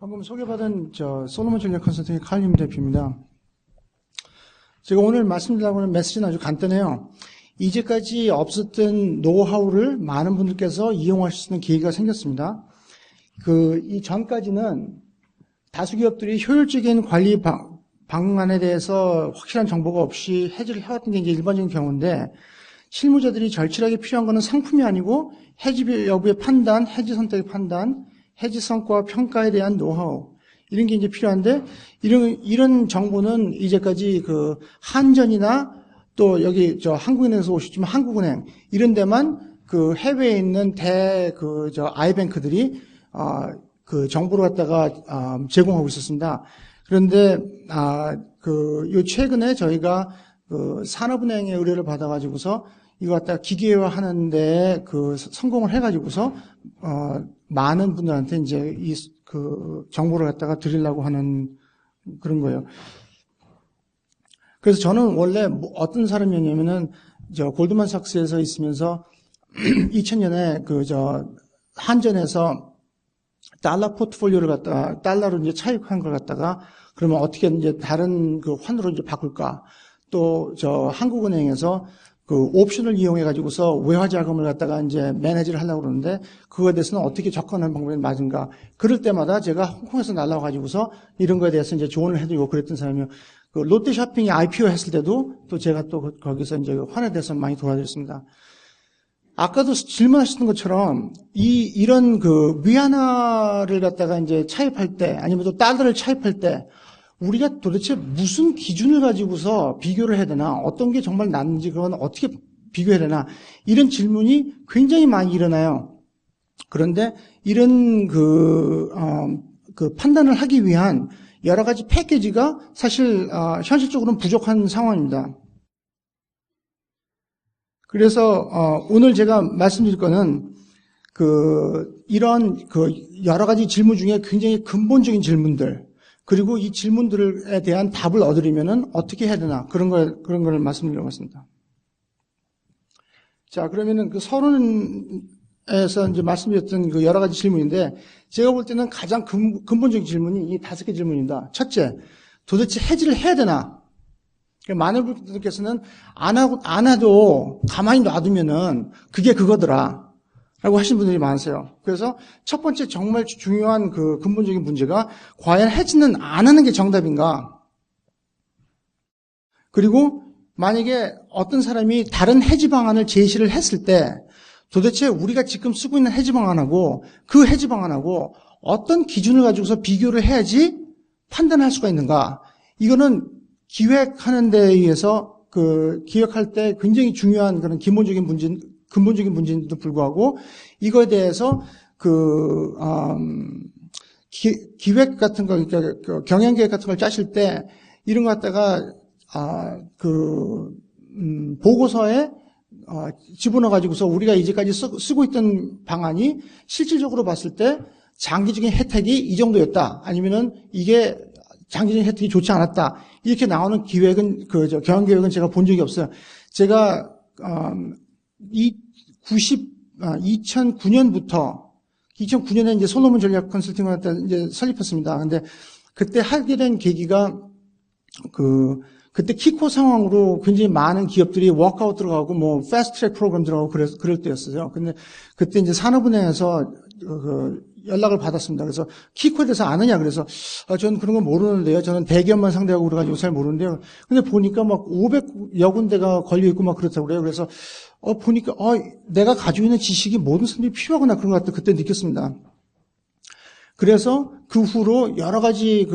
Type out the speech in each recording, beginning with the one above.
방금 소개받은 솔로몬 전략 컨설팅의 칼림 대표입니다. 제가 오늘 말씀드리려고 하는 메시지는 아주 간단해요. 이제까지 없었던 노하우를 많은 분들께서 이용하실 수 있는 기회가 생겼습니다. 이 전까지는 다수 기업들이 효율적인 관리 방안에 대해서 확실한 정보가 없이 해지를 해왔던 게 이제 일반적인 경우인데, 실무자들이 절실하게 필요한 것은 상품이 아니고 해지 여부의 판단, 해지 선택의 판단, 해지 성과 평가에 대한 노하우, 이런 게 이제 필요한데, 이런 정보는 이제까지 한전이나 또 여기 한국은행에서 오셨지만 한국은행, 이런 데만 해외에 있는 아이뱅크들이 정보를 갖다가 제공하고 있었습니다. 그런데 요 최근에 저희가 산업은행의 의뢰를 받아가지고서 이거 갖다가 기계화 하는데 성공을 해가지고서 많은 분들한테 이제 정보를 갖다가 드리려고 하는 그런 거예요. 그래서 저는 원래 어떤 사람이었냐면은 골드만삭스에서 있으면서 2000년에 한전에서 달러 포트폴리오를 갖다가 달러로 이제 차입한 걸 갖다가 그러면 어떻게 이제 다른 환으로 이제 바꿀까? 또 한국은행에서 옵션을 이용해 가지고서 외화 자금을 갖다가 이제 매니지를 하려고 그러는데 그거에 대해서는 어떻게 접근하는 방법이 맞은가? 그럴 때마다 제가 홍콩에서 날라와 가지고서 이런 거에 대해서 이제 조언을 해드리고 그랬던 사람이요. 롯데쇼핑이 IPO 했을 때도 또 제가 또 거기서 이제 환에 대해서 많이 도와드렸습니다. 아까도 질문하셨던 것처럼 이런 위안화를 갖다가 이제 차입할 때 아니면 또 달러를 차입할 때 우리가 도대체 무슨 기준을 가지고서 비교를 해야 되나, 어떤 게 정말 낫는지 그건 어떻게 비교해야 되나, 이런 질문이 굉장히 많이 일어나요. 그런데 이런 판단을 하기 위한 여러 가지 패키지가 사실 현실적으로는 부족한 상황입니다. 그래서 오늘 제가 말씀드릴 거는 이런 여러 가지 질문 중에 굉장히 근본적인 질문들, 그리고 이 질문들에 대한 답을 얻으려면은 어떻게 해야 되나, 그런 걸 말씀드리려고 했습니다. 자, 그러면은 서론에서 이제 말씀드렸던 여러 가지 질문인데, 제가 볼 때는 가장 근본적인 질문이 이 5개 질문입니다. 첫째, 도대체 해지를 해야 되나? 많은 분들께서는 안 해도 가만히 놔두면은 그게 그거더라 라고 하시는 분들이 많으세요. 그래서 첫 번째 정말 중요한 근본적인 문제가 과연 해지는 안 하는 게 정답인가? 그리고 만약에 어떤 사람이 다른 해지 방안을 제시를 했을 때 도대체 우리가 지금 쓰고 있는 해지 방안하고 그 해지 방안하고 어떤 기준을 가지고서 비교를 해야지 판단할 수가 있는가? 이거는 기획하는 데 의해서 기획할 때 굉장히 중요한 그런 근본적인 문제인데도 불구하고 이거에 대해서 기획 같은 거, 그러니까 경영 계획 같은 걸 짜실 때 이런 거 갖다가 보고서에 집어넣어 가지고서 우리가 이제까지 쓰고 있던 방안이 실질적으로 봤을 때 장기적인 혜택이 이 정도였다, 아니면은 이게 장기적인 혜택이 좋지 않았다, 이렇게 나오는 기획은 경영 계획은 제가 본 적이 없어요. 제가 2009년에 이제 솔로몬 전략 컨설팅을 이제 설립했습니다. 근데 그때 하게 된 계기가 그때 키코 상황으로 굉장히 많은 기업들이 워크아웃 들어가고 뭐 패스트 트랙 프로그램 들어가고 그럴 때였어요. 근데 그때 이제 산업은행에서 연락을 받았습니다. 그래서 키코에 대해서 아느냐, 그래서 저는 그런 거 모르는데요. 저는 대기업만 상대하고 그래가지고 잘 모르는데요. 근데 보니까 막 500여 군데가 걸려 있고 막 그렇다고 그래요. 그래서 보니까 내가 가지고 있는 지식이 모든 사람들이 필요하구나, 그런 것 같다 그때 느꼈습니다. 그래서 그 후로 여러 가지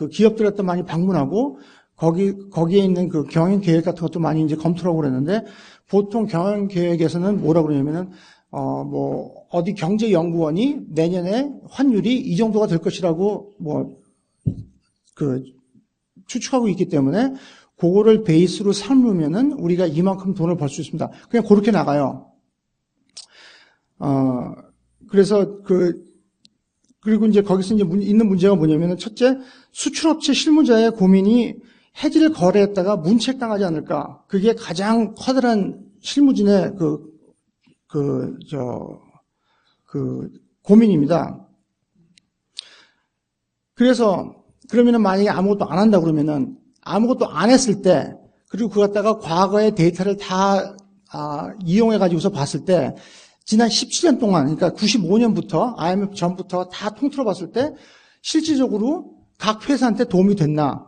기업들 갖다 많이 방문하고 거기에 있는 경영 계획 같은 것도 많이 이제 검토를 하고 그랬는데, 보통 경영 계획에서는 뭐라고 그러냐면은 어디 경제연구원이 내년에 환율이 이 정도가 될 것이라고 추측하고 있기 때문에 그거를 베이스로 삼으면은 우리가 이만큼 돈을 벌 수 있습니다. 그냥 그렇게 나가요. 그래서 그리고 이제 거기서 이제 있는 문제가 뭐냐면은, 첫째, 수출업체 실무자의 고민이 해지를 거래했다가 문책당하지 않을까. 그게 가장 커다란 실무진의 고민입니다. 그래서 그러면은 만약에 아무것도 안 한다 그러면은 아무것도 안 했을 때 그리고 그거 갖다가 과거의 데이터를 다 이용해 가지고서 봤을 때 지난 17년 동안 그러니까 95년부터 IMF 전부터 다 통틀어 봤을 때 실질적으로 각 회사한테 도움이 됐나?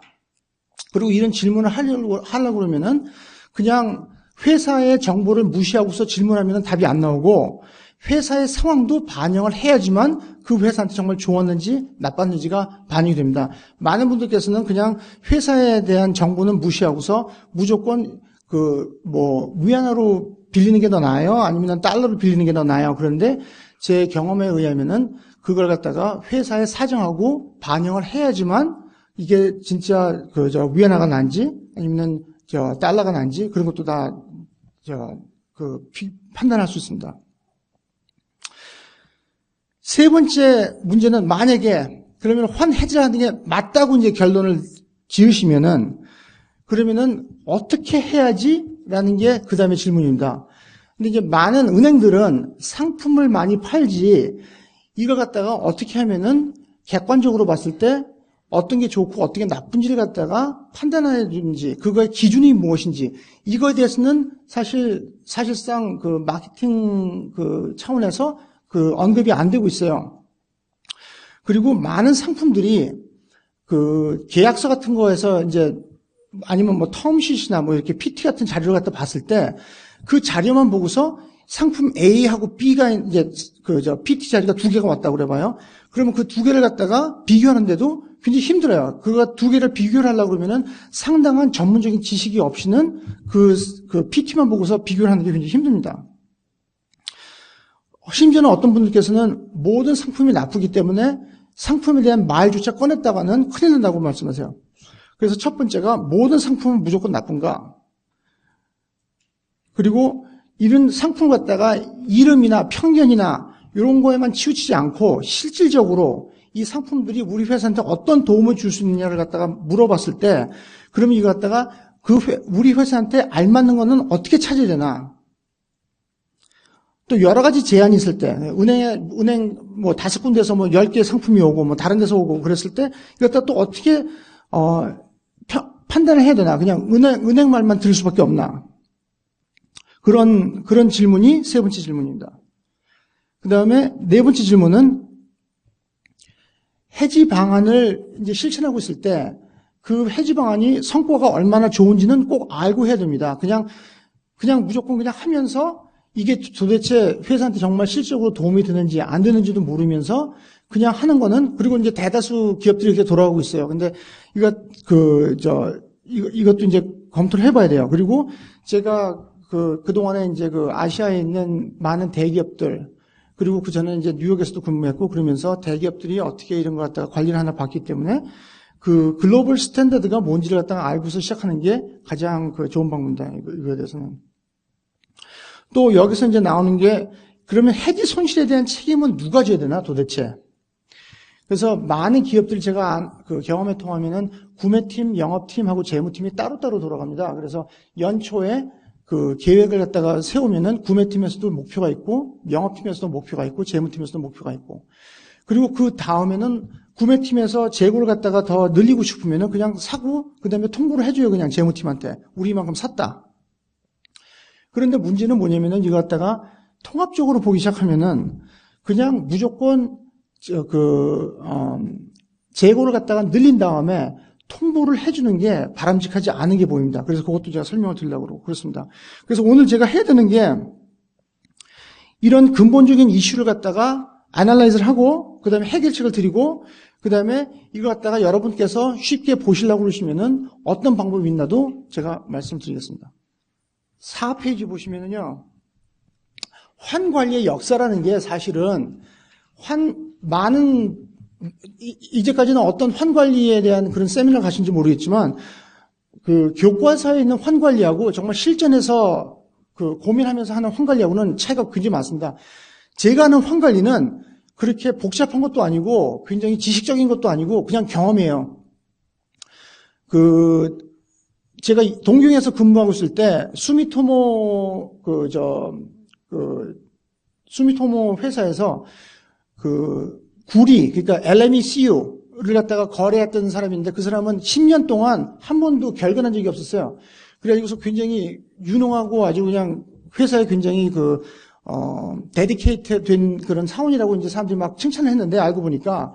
그리고 이런 질문을 하려고 그러면은 그냥 회사의 정보를 무시하고서 질문하면 답이 안 나오고 회사의 상황도 반영을 해야지만 그 회사한테 정말 좋았는지 나빴는지가 반영이 됩니다. 많은 분들께서는 그냥 회사에 대한 정보는 무시하고서 무조건 위안화로 빌리는 게 더 나아요? 아니면 달러로 빌리는 게 더 나아요? 그런데 제 경험에 의하면은 그걸 갖다가 회사에 사정하고 반영을 해야지만 이게 진짜 위안화가 난지 아니면 달러가 난지 그런 것도 다 판단할 수 있습니다. 세 번째 문제는 만약에 그러면 환해지라는 게 맞다고 이제 결론을 지으시면은 그러면은 어떻게 해야지라는 게 그 다음에 질문입니다. 근데 이제 많은 은행들은 상품을 많이 팔지 이걸 갖다가 어떻게 하면은 객관적으로 봤을 때 어떤 게 좋고 어떤 게 나쁜지를 갖다가 판단해 주는지 그거의 기준이 무엇인지 이거에 대해서는 사실상 그 마케팅 차원에서 언급이 안 되고 있어요. 그리고 많은 상품들이 계약서 같은 거에서 이제 아니면 텀시트나 이렇게 PT 같은 자료를 갖다 봤을 때 그 자료만 보고서 상품 A하고 B가 이제 PT 자료가 두 개가 왔다고 그래봐요. 그러면 그 두 개를 갖다가 비교하는데도 굉장히 힘들어요. 그거 두 개를 비교를 하려고 그러면은 상당한 전문적인 지식이 없이는 그 PT만 보고서 비교를 하는 게 굉장히 힘듭니다. 심지어는 어떤 분들께서는 모든 상품이 나쁘기 때문에 상품에 대한 말조차 꺼냈다가는 큰일 난다고 말씀하세요. 그래서 첫 번째가 모든 상품은 무조건 나쁜가? 그리고 이런 상품을 갖다가 이름이나 편견이나 이런 거에만 치우치지 않고 실질적으로 이 상품들이 우리 회사한테 어떤 도움을 줄 수 있느냐를 갖다가 물어봤을 때 그러면 이거 갖다가 우리 회사한테 알맞는 거는 어떻게 찾아야 되나? 또 여러 가지 제한이 있을 때, 은행 5군데에서 10개 상품이 오고, 다른 데서 오고, 그랬을 때, 이것도 또 어떻게, 판단을 해야 되나? 그냥 은행 말만 들을 수밖에 없나? 그런 질문이 세 번째 질문입니다. 그 다음에 네 번째 질문은, 해지 방안을 이제 실천하고 있을 때, 그 해지 방안이 성과가 얼마나 좋은지는 꼭 알고 해야 됩니다. 그냥 무조건 그냥 하면서, 이게 도대체 회사한테 정말 실질적으로 도움이 되는지 안 되는지도 모르면서 그냥 하는 거는 그리고 이제 대다수 기업들이 이렇게 돌아가고 있어요. 근데 이것도 이제 검토를 해봐야 돼요. 그리고 제가 그동안에 이제 아시아에 있는 많은 대기업들 그리고 그 전에 이제 뉴욕에서도 근무했고 그러면서 대기업들이 어떻게 이런 걸 갖다가 관리를 하나 봤기 때문에 그 글로벌 스탠다드가 뭔지를 갖다가 알고서 시작하는 게 가장 좋은 방법입니다. 이거에 대해서는. 또 여기서 이제 나오는 게 그러면 해지 손실에 대한 책임은 누가 져야 되나 도대체? 그래서 많은 기업들이 제가 경험에 통하면은 구매팀, 영업팀하고 재무팀이 따로따로 돌아갑니다. 그래서 연초에 계획을 갖다가 세우면은 구매팀에서도 목표가 있고 영업팀에서도 목표가 있고 재무팀에서도 목표가 있고 그리고 그 다음에는 구매팀에서 재고를 갖다가 더 늘리고 싶으면은 그냥 사고 그다음에 통보를 해줘요. 그냥 재무팀한테 우리 이만큼 샀다. 그런데 문제는 뭐냐면은 이거 갖다가 통합적으로 보기 시작하면은 그냥 무조건 재고를 갖다가 늘린 다음에 통보를 해주는 게 바람직하지 않은 게 보입니다. 그래서 그것도 제가 설명을 드리려고 그러고 그렇습니다. 그래서 오늘 제가 해야 되는 게 이런 근본적인 이슈를 갖다가 애널라이즈를 하고 그 다음에 해결책을 드리고 그 다음에 이거 갖다가 여러분께서 쉽게 보시려고 그러시면은 어떤 방법이 있나도 제가 말씀드리겠습니다. 4페이지 보시면은요, 환관리의 역사라는 게 사실은 이제까지는 어떤 환관리에 대한 그런 세미나를 가신지 모르겠지만, 교과서에 있는 환관리하고 정말 실전에서 고민하면서 하는 환관리하고는 차이가 굉장히 많습니다. 제가 하는 환관리는 그렇게 복잡한 것도 아니고, 굉장히 지식적인 것도 아니고, 그냥 경험이에요. 제가 동경에서 근무하고 있을 때 수미토모 수미토모 회사에서 구리 그러니까 LMECU 갖다가 거래했던 사람인데 그 사람은 10년 동안 한 번도 결근한 적이 없었어요. 그래가지고서 굉장히 유능하고 아주 그냥 회사에 굉장히 데디케이트 된 그런 사원이라고 이제 사람들이 막 칭찬을 했는데 알고 보니까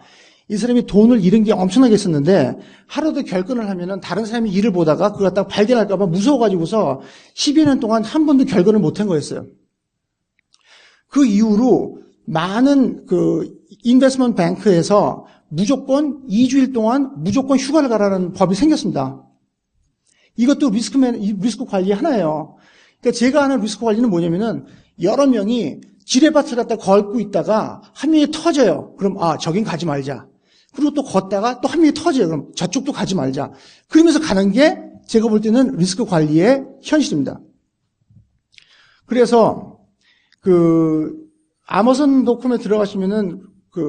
이 사람이 돈을 잃은 게 엄청나게 있었는데 하루도 결근을 하면은 다른 사람이 일을 보다가 그걸 갖다가 발견할까봐 무서워가지고서 10여 년 동안 한 번도 결근을 못한 거였어요. 그 이후로 많은 인베스트먼트 뱅크에서 무조건 2주일 동안 무조건 휴가를 가라는 법이 생겼습니다. 이것도 리스크 관리 하나예요. 그러니까 제가 하는 리스크 관리는 뭐냐면은 여러 명이 지뢰밭을 갖다 걷고 있다가 한 명이 터져요. 그럼 저긴 가지 말자. 그리고 또 걷다가 또 한 명이 터져요. 그럼 저쪽도 가지 말자. 그러면서 가는 게 제가 볼 때는 리스크 관리의 현실입니다. 그래서 아마존.com에 들어가시면은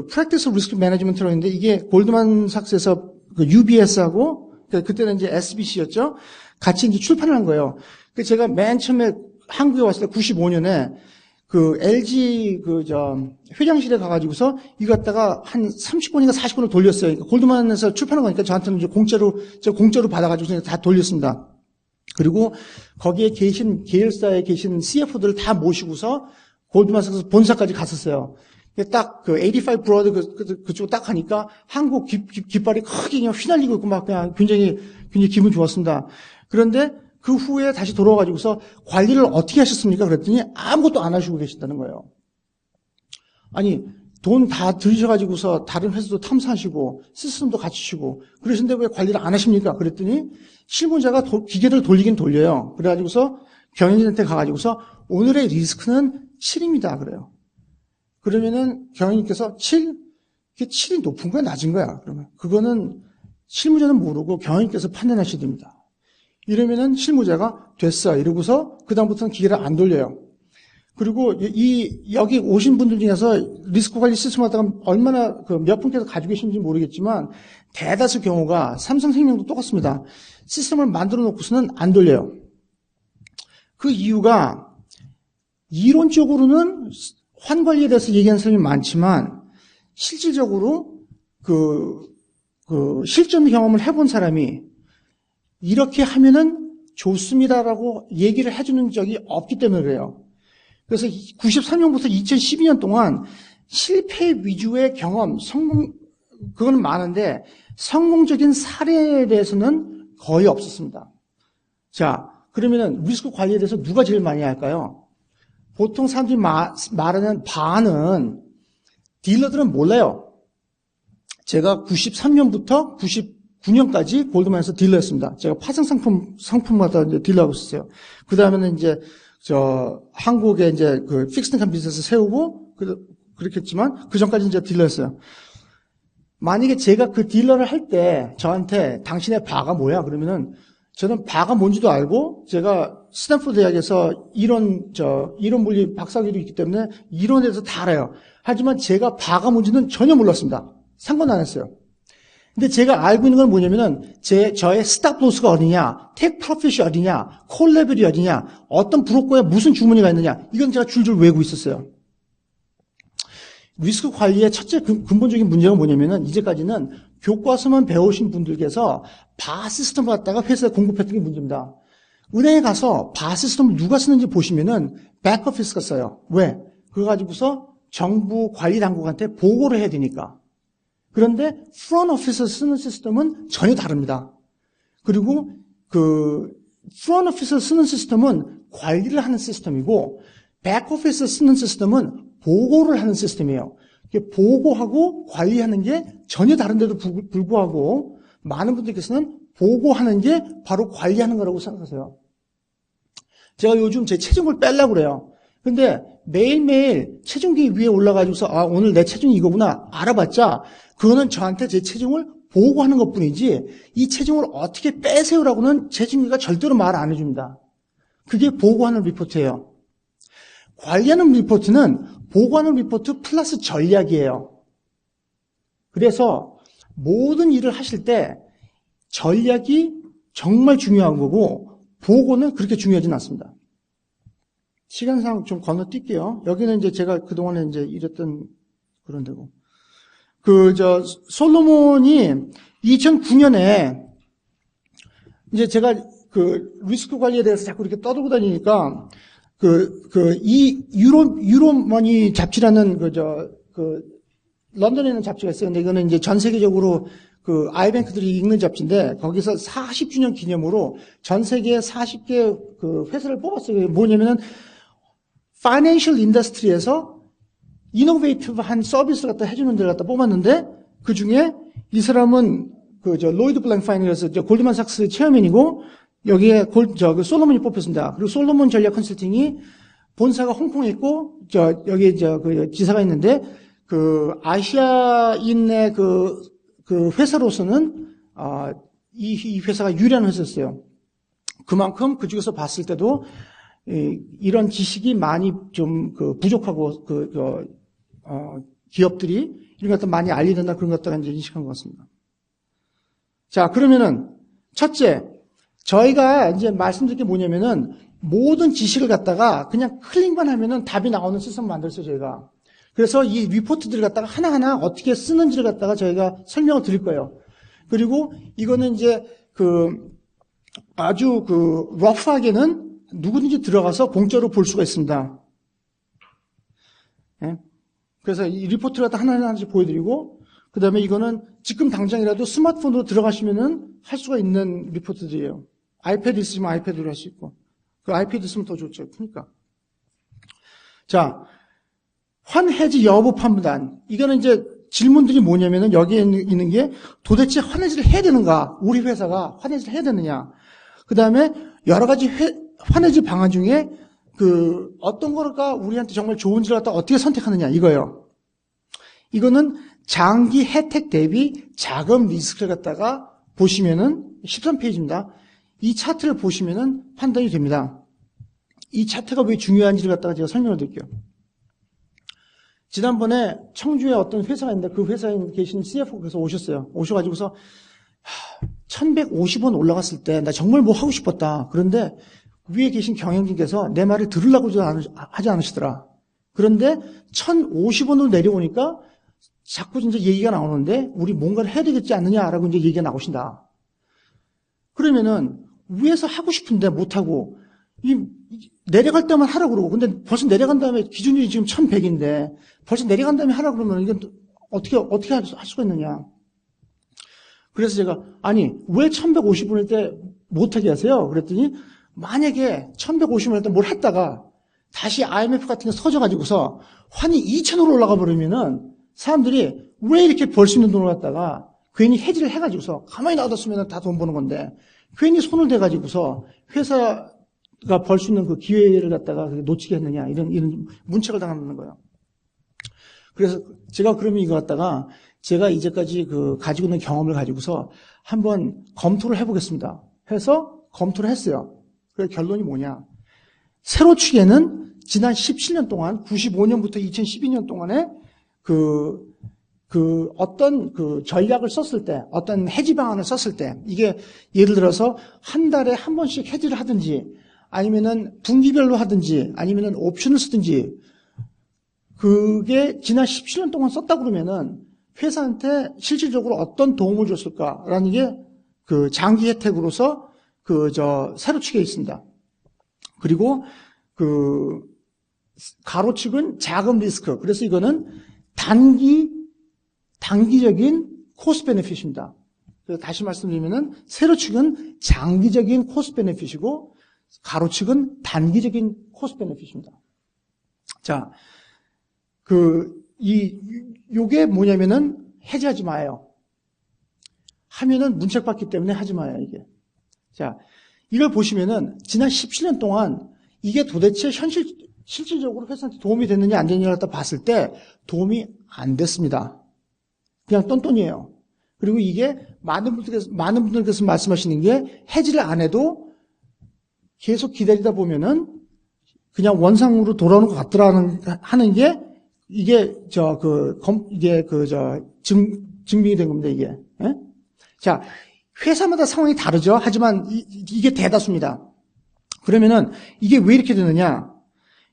프랙티스 리스크 매니지먼트라고 있는데 이게 골드만삭스에서 UBS하고 그때는 이제 SBC였죠. 같이 이제 출판을 한 거예요. 제가 맨 처음에 한국에 왔을 때 95년에 LG 회장실에 가가지고서 이거 갖다가 한 30권인가 40권을 돌렸어요. 그러니까 골드만에서 출판한 거니까 저한테는 이제 공짜로 받아가지고 다 돌렸습니다. 그리고 거기에 계열사에 계신 CFO들을 다 모시고서 골드만삭스 본사까지 갔었어요. 딱 85 브로드 그쪽 딱 가니까 한국 깃발이 크게 그냥 휘날리고 있고 막 그냥 굉장히 기분 좋았습니다. 그런데 그 후에 다시 돌아와가지고서 관리를 어떻게 하셨습니까? 그랬더니 아무것도 안 하시고 계신다는 거예요. 아니, 돈 다 들이셔가지고서 다른 회사도 탐사하시고 시스템도 갖추시고 그러신데 왜 관리를 안 하십니까? 그랬더니 실무자가 기계를 돌리긴 돌려요. 그래가지고서 경영진한테 가가지고서 오늘의 리스크는 7입니다. 그래요. 그러면은 경영님께서 7? 그게 7이 높은 거야, 낮은 거야? 그러면 그거는 실무자는 모르고 경영님께서 판단하셔야 됩니다. 이러면은 실무자가 됐어 이러고서 그다음부터는 기계를 안 돌려요. 그리고 여기 오신 분들 중에서 리스크 관리 시스템 하다가 얼마나 몇 분께서 가지고 계신지 모르겠지만 대다수 경우가 삼성생명도 똑같습니다. 시스템을 만들어 놓고서는 안 돌려요. 그 이유가 이론적으로는 환관리에 대해서 얘기하는 사람이 많지만 실질적으로 실전 경험을 해본 사람이 이렇게 하면은 좋습니다라고 얘기를 해주는 적이 없기 때문에 그래요. 그래서 93년부터 2012년 동안 실패 위주의 경험, 그건 많은데 성공적인 사례에 대해서는 거의 없었습니다. 자, 그러면은 리스크 관리에 대해서 누가 제일 많이 할까요? 보통 사람들이 말하는 반은 딜러들은 몰라요. 제가 93년부터 99년까지 골드만에서 딜러였습니다. 제가 파생 상품마다 이제 딜러하고 있었어요. 그 다음에는 이제 한국에 이제 픽스인컴 비즈니스 세우고 그렇겠지만 그 전까지 이제 딜러였어요. 만약에 제가 그 딜러를 할 때 저한테 당신의 바가 뭐야? 그러면은 저는 바가 뭔지도 알고 제가 스탠포드 대학에서 이론 물리 박사학위도 있기 때문에 이론에 대해서 다 알아요. 하지만 제가 바가 뭔지는 전혀 몰랐습니다. 상관 안 했어요. 근데 제가 알고 있는 건 뭐냐면은 저의 스탑 로스가 어디냐, 테이크 프로핏이 어디냐, 콜 레벨이 어디냐, 어떤 브로커에 무슨 주머니가 있느냐, 이건 제가 줄줄 외우고 있었어요. 리스크 관리의 첫째 근본적인 문제가 뭐냐면은 이제까지는 교과서만 배우신 분들께서 바 시스템을 갖다가 회사에 공급했던 게 문제입니다. 은행에 가서 바 시스템을 누가 쓰는지 보시면은 백오피스가 써요. 왜? 그거 가지고서 정부 관리 당국한테 보고를 해야 되니까. 그런데 프론트 오피스에서 쓰는 시스템은 전혀 다릅니다. 그리고 프론트 오피스에서 쓰는 시스템은 관리를 하는 시스템이고 백오피스에서 쓰는 시스템은 보고를 하는 시스템이에요. 보고하고 관리하는 게 전혀 다른데도 불구하고 많은 분들께서는 보고하는 게 바로 관리하는 거라고 생각하세요. 제가 요즘 제 체중을 빼려고 그래요. 근데 매일매일 체중기 위에 올라가지고서 오늘 내 체중이 이거구나 알아봤자 그거는 저한테 제 체중을 보고하는 것뿐이지 이 체중을 어떻게 빼세요라고는 체중기가 절대로 말 안 해줍니다. 그게 보고하는 리포트예요. 관리하는 리포트는 보고하는 리포트 플러스 전략이에요. 그래서 모든 일을 하실 때 전략이 정말 중요한 거고 보고는 그렇게 중요하진 않습니다. 시간상 좀 건너뛸게요. 여기는 이제 제가 그동안에 이제 일했던 그런 데고. 솔로몬이 2009년에 이제 제가 리스크 관리에 대해서 자꾸 이렇게 떠들고 다니니까 이 유로머니 잡지라는 런던에 있는 잡지가 있어요. 근데 이거는 이제 전 세계적으로 아이뱅크들이 읽는 잡지인데 거기서 40주년 기념으로 전 세계 40개 회사를 뽑았어요. 뭐냐면은 파이낸셜 인더스트리에서 이노베이티브한 서비스를 갖다 해주는 데를 갖다 뽑았는데 그 중에 이 사람은 로이드 블랭파인이라서 골드만삭스 체어맨이고 여기에 솔로몬이 뽑혔습니다. 그리고 솔로몬 전략 컨설팅이 본사가 홍콩에 있고 여기 지사가 있는데 아시아인의 회사로서는 이 회사가 유리한 회사였어요. 그만큼 그중에서 봤을 때도 이런 지식이 많이 좀 부족하고 기업들이 이런 것들 많이 알려야 된다 그런 것들을 이제 인식한 것 같습니다. 자, 그러면은 첫째, 저희가 이제 말씀드릴 게 뭐냐면은 모든 지식을 갖다가 그냥 클릭만 하면은 답이 나오는 시스템을 만들었어요, 저희가. 그래서 이 리포트들을 갖다가 하나하나 어떻게 쓰는지를 갖다가 저희가 설명을 드릴 거예요. 그리고 이거는 이제 아주 러프하게는 누구든지 들어가서 공짜로 볼 수가 있습니다. 네? 그래서 이 리포트를 갖다 하나하나씩 보여드리고, 그 다음에 이거는 지금 당장이라도 스마트폰으로 들어가시면은 할 수가 있는 리포트들이에요. 아이패드 있으면 아이패드로 할 수 있고, 그 아이패드 있으면 더 좋죠. 그러니까. 자, 환해지 여부 판단. 이거는 이제 질문들이 뭐냐면은 여기에 있는 게 도대체 환해지를 해야 되는가? 우리 회사가 환해지를 해야 되느냐? 그 다음에 여러 가지 환해지 방안 중에 어떤 거가 우리한테 정말 좋은지를 갖다 어떻게 선택하느냐? 이거예요. 이거는 장기 혜택 대비 자금 리스크를 갖다가 보시면은 13페이지입니다. 이 차트를 보시면은 판단이 됩니다. 이 차트가 왜 중요한지를 갖다가 제가 설명을 드릴게요. 지난번에 청주에 어떤 회사가 있는데 그 회사에 계신 CFO께서 오셨어요. 오셔가지고서 1150원 올라갔을 때 나 정말 뭐 하고 싶었다. 그런데 위에 계신 경영진께서 내 말을 들으려고 하지 않으시더라. 그런데 1050원으로 내려오니까 자꾸 이제 얘기가 나오는데 우리 뭔가를 해야 되겠지 않느냐라고 이제 얘기가 나오신다. 그러면은 위에서 하고 싶은데 못하고 내려갈 때만 하라고 그러고 근데 벌써 내려간 다음에 기준이 지금 1100인데 벌써 내려간 다음에 하라고 그러면 이건 어떻게 할 수가 있느냐. 그래서 제가 아니 왜 1150원일 때 못하게 하세요? 그랬더니 만약에 1150원일 때 뭘 했다가 다시 IMF 같은 게 서져가지고서 환이 2000으로 올라가 버리면은 사람들이 왜 이렇게 벌 수 있는 돈을 갖다가 괜히 해지를 해가지고서 가만히 놔뒀으면 다 돈 버는 건데 괜히 손을 대가지고서 회사가 벌 수 있는 그 기회를 갖다가 놓치게 했느냐 이런 문책을 당하는 거예요. 그래서 제가 그러면 이거 갖다가 제가 이제까지 가지고 있는 경험을 가지고서 한번 검토를 해보겠습니다. 해서 검토를 했어요. 그래서 결론이 뭐냐? 세로축에는 지난 17년 동안 95년부터 2012년 동안에 어떤 전략을 썼을 때, 어떤 해지 방안을 썼을 때, 이게 예를 들어서 한 달에 한 번씩 해지를 하든지, 아니면은 분기별로 하든지, 아니면은 옵션을 쓰든지, 그게 지난 17년 동안 썼다 그러면은 회사한테 실질적으로 어떤 도움을 줬을까라는 게 장기 혜택으로서 세로축에 있습니다. 그리고 가로축은 자금 리스크. 그래서 이거는 단기적인 코스트 베네핏입니다. 그래서 다시 말씀드리면은 세로축은 장기적인 코스트 베네핏이고 가로축은 단기적인 코스트 베네핏입니다. 자, 요게 뭐냐면은 해지하지 마요. 하면은 문책받기 때문에 하지 마요, 이게. 자, 이걸 보시면은 지난 17년 동안 이게 도대체 실질적으로 회사한테 도움이 됐느냐 안 됐느냐를 갖다 봤을 때 도움이 안 됐습니다. 그냥 똔똔이에요. 그리고 이게 많은 분들께서 말씀하시는 게 해지를 안 해도 계속 기다리다 보면은 그냥 원상으로 돌아오는 것 같더라는 하는 게 이게 증명이 된 겁니다, 이게. 예? 자, 회사마다 상황이 다르죠. 하지만 이게 대다수입니다. 그러면은 이게 왜 이렇게 되느냐?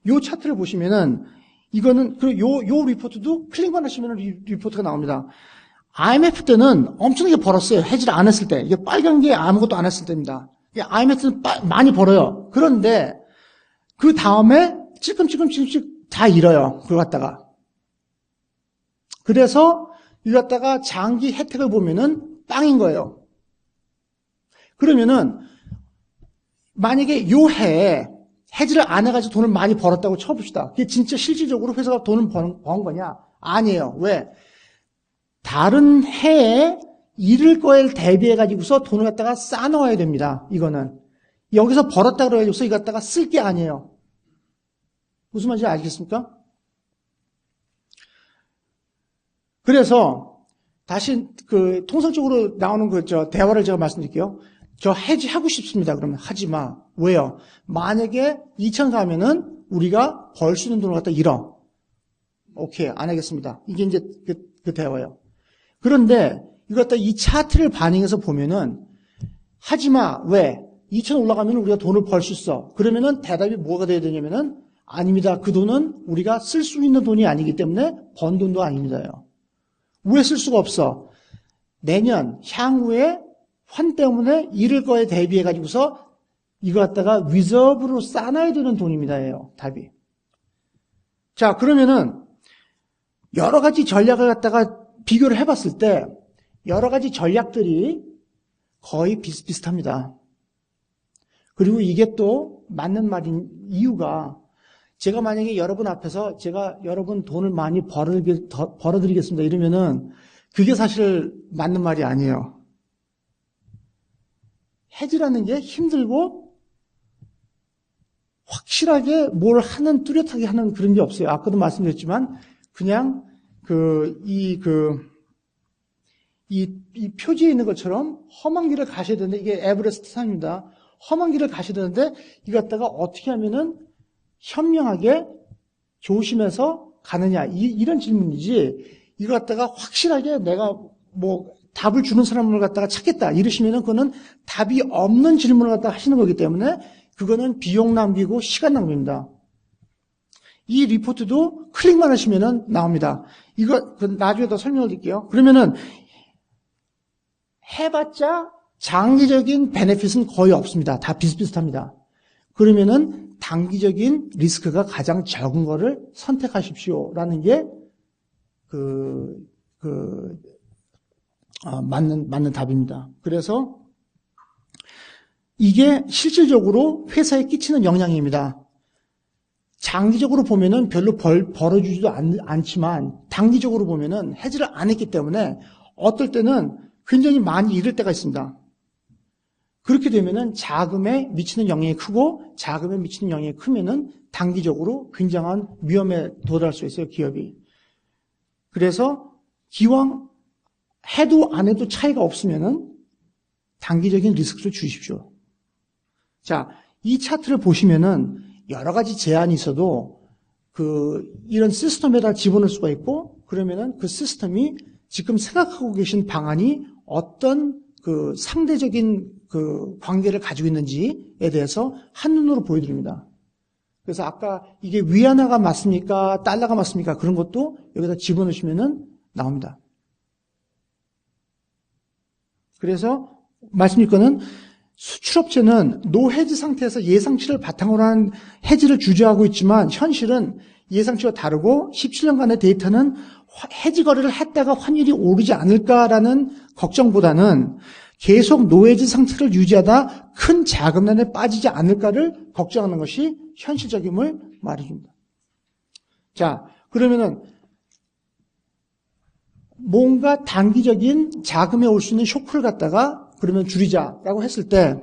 요 차트를 보시면은 이거는, 요 리포트도 클릭만 하시면 리포트가 나옵니다. IMF 때는 엄청나게 벌었어요. 해지를 안 했을 때. 이게 빨간 게 아무것도 안 했을 때입니다. IMF 때는 많이 벌어요. 그런데 그 다음에 찔끔찔끔찔끔씩 다 잃어요. 그걸 갖다가. 그래서 이거 갖다가 장기 혜택을 보면은 빵인 거예요. 그러면은 만약에 요 해에 해지를 안 해가지고 돈을 많이 벌었다고 쳐봅시다. 그게 진짜 실질적으로 회사가 돈을 번 거냐? 아니에요. 왜? 다른 해에 잃을 거에 대비해가지고서 돈을 갖다가 쌓아놓아야 됩니다. 이거는. 여기서 벌었다 그래가지고서 이거 갖다가 쓸 게 아니에요. 무슨 말인지 알겠습니까? 그래서 다시 그 통상적으로 나오는 대화를 제가 말씀드릴게요. 저 해지하고 싶습니다. 그러면 하지 마. 왜요? 만약에 2천 가면은 우리가 벌 수 있는 돈을 갖다 잃어. 오케이, 안 하겠습니다. 이게 이제 그 대화예요. 그런데 이거 갖다 이 차트를 반영해서 보면은 하지 마. 왜? 2천 올라가면 우리가 돈을 벌 수 있어. 그러면은 대답이 뭐가 돼야 되냐면은 아닙니다. 그 돈은 우리가 쓸 수 있는 돈이 아니기 때문에 번 돈도 아닙니다요. 왜 쓸 수가 없어? 내년 향후에 환 때문에 잃을 거에 대비해 가지고서 이거 갖다가 리저브로 쌓아놔야 되는 돈입니다예요. 답이. 자, 그러면은 여러 가지 전략을 갖다가 비교를 해봤을 때 여러 가지 전략들이 거의 비슷비슷합니다. 그리고 이게 또 맞는 말인 이유가 제가 만약에 여러분 앞에서 제가 여러분 돈을 많이 벌어드리겠습니다 이러면은 그게 사실 맞는 말이 아니에요. 해지라는 게 힘들고 확실하게 뭘 하는 뚜렷하게 하는 그런 게 없어요. 아까도 말씀드렸지만 그냥 이 표지에 있는 것처럼 험한 길을 가셔야 되는데 이게 에베레스트 산입니다. 험한 길을 가셔야 되는데 이거 갖다가 어떻게 하면은 현명하게 조심해서 가느냐 이런 질문이지 이거 갖다가 확실하게 내가 뭐 답을 주는 사람을 갖다가 찾겠다 이러시면은 그거는 답이 없는 질문을 갖다가 하시는 거기 때문에 그거는 비용 낭비고 시간 낭비입니다. 이 리포트도 클릭만 하시면은 나옵니다. 이거 나중에 더 설명을 드릴게요. 그러면은 해봤자 장기적인 베네핏은 거의 없습니다. 다 비슷비슷합니다. 그러면은 단기적인 리스크가 가장 적은 거를 선택하십시오라는 게 맞는 답입니다. 그래서 이게 실질적으로 회사에 끼치는 영향입니다. 장기적으로 보면은 별로 벌어주지도 않지만 단기적으로 보면은 해지를 안 했기 때문에 어떨 때는 굉장히 많이 잃을 때가 있습니다. 그렇게 되면은 자금에 미치는 영향이 크고 자금에 미치는 영향이 크면은 단기적으로 굉장한 위험에 도달할 수 있어요, 기업이. 그래서 기왕 해도 안 해도 차이가 없으면은 단기적인 리스크를 주십시오. 자, 이 차트를 보시면은 여러 가지 제한이 있어도 이런 시스템에다 집어넣을 수가 있고 그러면은 그 시스템이 지금 생각하고 계신 방안이 어떤 상대적인 관계를 가지고 있는지에 대해서 한눈으로 보여드립니다. 그래서 아까 이게 위안화가 맞습니까? 달러가 맞습니까? 그런 것도 여기다 집어넣으시면은 나옵니다. 그래서 말씀드릴 거는 수출업체는 노해지 상태에서 예상치를 바탕으로 한 해지를 주저하고 있지만 현실은 예상치와 다르고 17년간의 데이터는 해지 거래를 했다가 환율이 오르지 않을까라는 걱정보다는 계속 노해지 상태를 유지하다 큰 자금난에 빠지지 않을까를 걱정하는 것이 현실적임을 말해줍니다. 자, 그러면은 뭔가 단기적인 자금에 올 수 있는 쇼크를 갖다가 그러면 줄이자라고 했을 때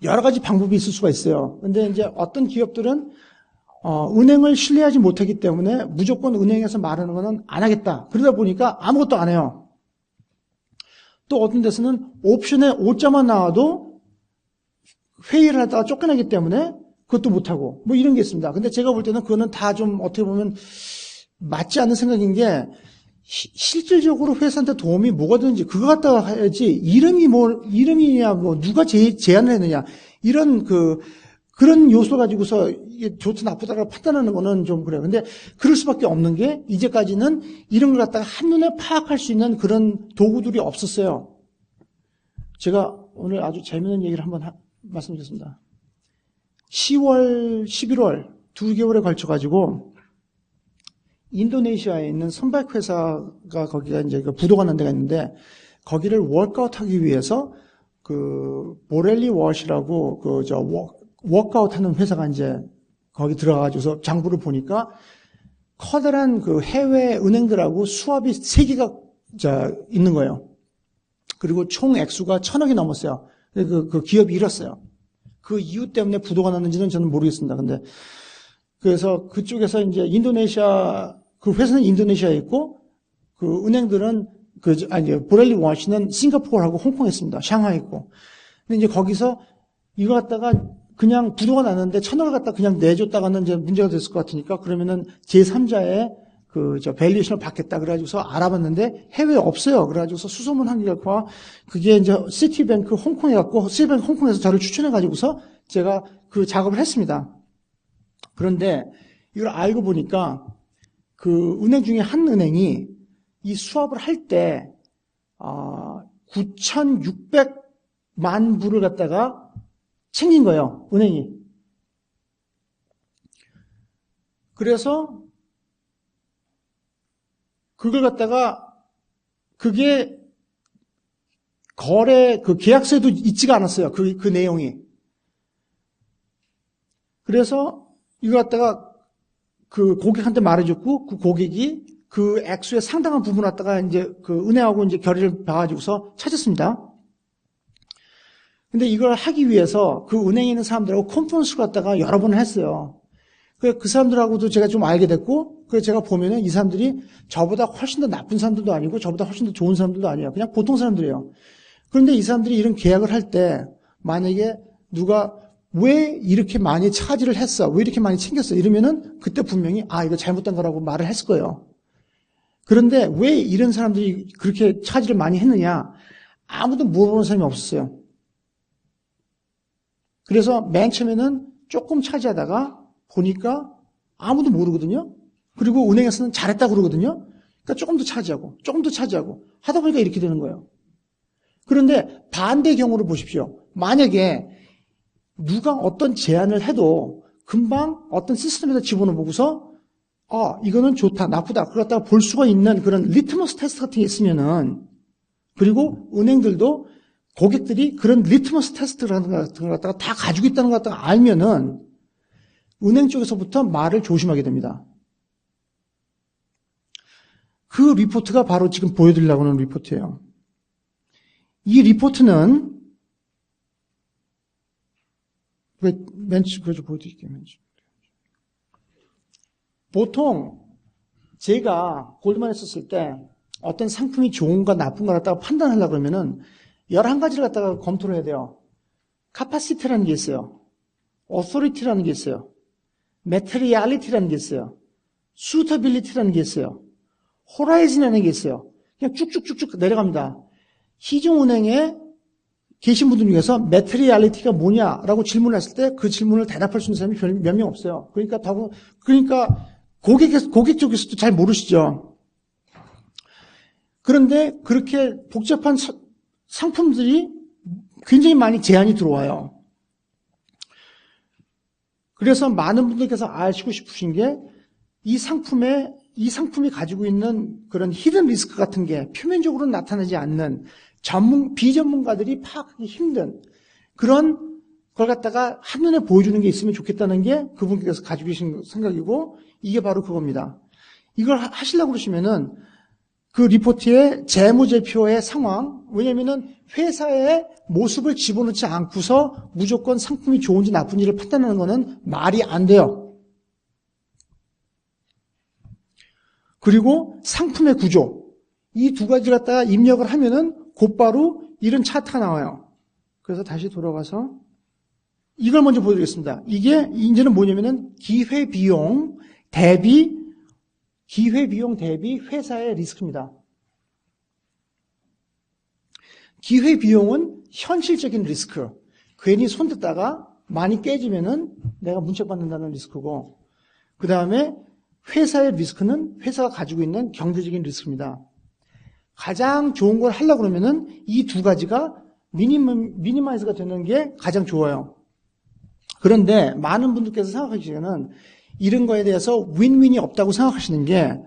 여러 가지 방법이 있을 수가 있어요. 근데 이제 어떤 기업들은 은행을 신뢰하지 못하기 때문에 무조건 은행에서 말하는 거는 안 하겠다. 그러다 보니까 아무것도 안 해요. 또 어떤 데서는 옵션에 5자만 나와도 회의를 하다가 쫓겨나기 때문에 그것도 못하고 뭐 이런 게 있습니다. 근데 제가 볼 때는 그거는 다 좀 어떻게 보면 맞지 않는 생각인 게 실질적으로 회사한테 도움이 뭐가 되는지 그거 갖다가 해야지 이름이냐 뭐 누가 제안을 했느냐 이런 그런 요소를 가지고서 이게 좋다 나쁘다를 판단하는 거는 좀 그래요. 근데 그럴 수밖에 없는 게 이제까지는 이런 걸 갖다가 한눈에 파악할 수 있는 그런 도구들이 없었어요. 제가 오늘 아주 재미있는 얘기를 한번 말씀드리겠습니다. 10월, 11월 2개월에 걸쳐가지고 인도네시아에 있는 선박 회사가 거기가 이제 부도가 난 데가 있는데 거기를 워크아웃 하기 위해서 그 보렐리 워시라고 워크아웃 하는 회사가 이제 거기 들어가가지고서 장부를 보니까 커다란 그 해외 은행들하고 수합이 3개가 있는 거예요. 그리고 총 액수가 1,000억이 넘었어요. 그 기업이 잃었어요. 그 이유 때문에 부도가 났는지는 저는 모르겠습니다. 근데 그래서 그쪽에서 이제 인도네시아 그 회사는 인도네시아에 있고 그 은행들은 보렐리 워시는 싱가포르하고 홍콩에 있습니다. 샹하이에 있고. 근데 이제 거기서 이거 갖다가 그냥 부도가 났는데 1,000억을 갖다 그냥 내줬다가는 이제 문제가 됐을 것 같으니까 그러면은 제3자의 밸류에이션을 받겠다. 그래가지고서 알아봤는데 해외에 없어요. 그래가지고서 수소문 한 결과 그게 이제 시티뱅크 홍콩에 갔고 시티뱅크 홍콩에서 저를 추천해가지고서 제가 그 작업을 했습니다. 그런데 이걸 알고 보니까 그 은행 중에 한 은행이 이 수합을 할 때 9,600만 불을 갖다가 챙긴 거예요. 은행이. 그래서 그걸 갖다가 그게 거래 그 계약서에도 있지가 않았어요. 그 내용이. 그래서 이걸 갖다가 그 고객한테 말해줬고 그 고객이 그 액수의 상당한 부분을 갖다가 이제 그 은행하고 이제 결의를 봐가지고서 찾았습니다. 근데 이걸 하기 위해서 그 은행에 있는 사람들하고 컨퍼런스를 갖다가 여러 번을 했어요. 그 사람들하고도 제가 좀 알게 됐고, 그래서 제가 보면은 이 사람들이 저보다 훨씬 더 나쁜 사람들도 아니고 저보다 훨씬 더 좋은 사람들도 아니에요. 그냥 보통 사람들이에요. 그런데 이 사람들이 이런 계약을 할 때 만약에 누가 왜 이렇게 많이 차지를 했어? 왜 이렇게 많이 챙겼어? 이러면은 그때 분명히 이거 잘못된 거라고 말을 했을 거예요. 그런데 왜 이런 사람들이 그렇게 차지를 많이 했느냐? 아무도 물어보는 사람이 없었어요. 그래서 맨 처음에는 조금 차지하다가 보니까 아무도 모르거든요. 그리고 은행에서는 잘했다고 그러거든요. 그러니까 조금 더 차지하고 조금 더 차지하고 하다 보니까 이렇게 되는 거예요. 그런데 반대 경우를 보십시오. 만약에 누가 어떤 제안을 해도 금방 어떤 시스템에다 집어넣어보고서 이거는 좋다, 나쁘다, 그렇다고 볼 수가 있는 그런 리트머스 테스트 같은 게 있으면은, 그리고 은행들도 고객들이 그런 리트머스 테스트 같은 걸 갖다가 다 가지고 있다는 것 갖다가 알면은, 은행 쪽에서부터 말을 조심하게 됩니다. 그 리포트가 바로 지금 보여드리려고 하는 리포트예요. 이 리포트는, 그거 좀 보여드릴게요. 보통 제가 골드만에 썼을 때 어떤 상품이 좋은가 나쁜가 갖다가 판단하려고 그러면은 11가지를 갖다가 검토를 해야 돼요. 카파시티라는 게 있어요. 어소리티라는 게 있어요. 메테리얼리티라는 게 있어요. 수터빌리티라는 게 있어요. 호라이즌이라는 게 있어요. 그냥 쭉쭉쭉쭉 내려갑니다. 시중은행에 계신 분들 중에서 메테리얼리티가 뭐냐라고 질문을 했을 때 그 질문을 대답할 수 있는 사람이 몇 명 없어요. 그러니까 고객 쪽에서도 잘 모르시죠. 그런데 그렇게 복잡한 상품들이 굉장히 많이 제한이 들어와요. 그래서 많은 분들께서 아시고 싶으신 게 이 상품이 가지고 있는 그런 히든 리스크 같은 게 표면적으로 나타나지 않는 비전문가들이 파악하기 힘든 그런 걸 갖다가 한눈에 보여주는 게 있으면 좋겠다는 게 그분께서 가지고 계신 생각이고, 이게 바로 그겁니다. 이걸 하시려고 그러시면은 그 리포트의 재무제표의 상황, 왜냐면은 회사의 모습을 집어넣지 않고서 무조건 상품이 좋은지 나쁜지를 판단하는 거는 말이 안 돼요. 그리고 상품의 구조, 이 두 가지 갖다가 입력을 하면은 곧바로 이런 차트가 나와요. 그래서 다시 돌아가서 이걸 먼저 보여드리겠습니다. 이게 이제는 뭐냐면은 기회비용 대비 회사의 리스크입니다. 기회비용은 현실적인 리스크. 괜히 손댔다가 많이 깨지면은 내가 문책받는다는 리스크고, 그 다음에 회사의 리스크는 회사가 가지고 있는 경제적인 리스크입니다. 가장 좋은 걸 하려고 그러면은 이 두 가지가 미니마이즈가 되는 게 가장 좋아요. 그런데 많은 분들께서 생각하시기에는 이런 거에 대해서 윈윈이 없다고 생각하시는 게,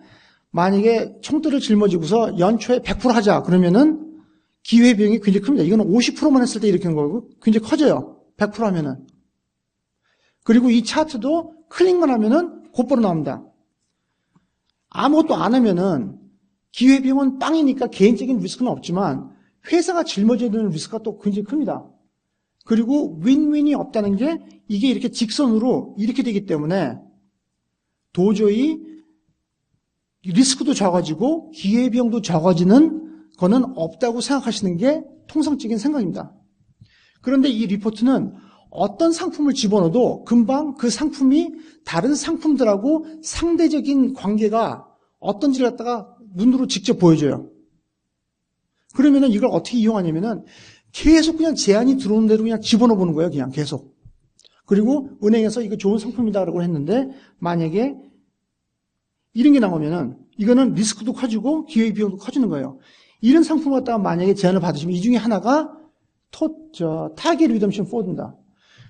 만약에 총대를 짊어지고서 연초에 100% 하자 그러면은 기회비용이 굉장히 큽니다. 이거는 50%만 했을 때 이렇게 하는 거고 굉장히 커져요. 100% 하면은. 그리고 이 차트도 클릭만 하면은 곧바로 나옵니다. 아무것도 안 하면은 기회비용은 빵이니까 개인적인 리스크는 없지만 회사가 짊어져야 되는 리스크가 또 굉장히 큽니다. 그리고 윈윈이 없다는 게 이게 이렇게 직선으로 이렇게 되기 때문에 도저히 리스크도 적어지고 기회비용도 적어지는 거는 없다고 생각하시는 게 통상적인 생각입니다. 그런데 이 리포트는 어떤 상품을 집어넣어도 금방 그 상품이 다른 상품들하고 상대적인 관계가 어떤지를 갖다가 눈으로 직접 보여줘요. 그러면은 이걸 어떻게 이용하냐면은 계속 그냥 제안이 들어오는 대로 그냥 집어넣어 보는 거예요. 그냥 계속. 그리고 은행에서 이거 좋은 상품이다라고 했는데 만약에 이런 게 나오면은 이거는 리스크도 커지고 기회비용도 커지는 거예요. 이런 상품을 갖다가 만약에 제안을 받으시면 이 중에 하나가 타겟 리덤션 포드입니다.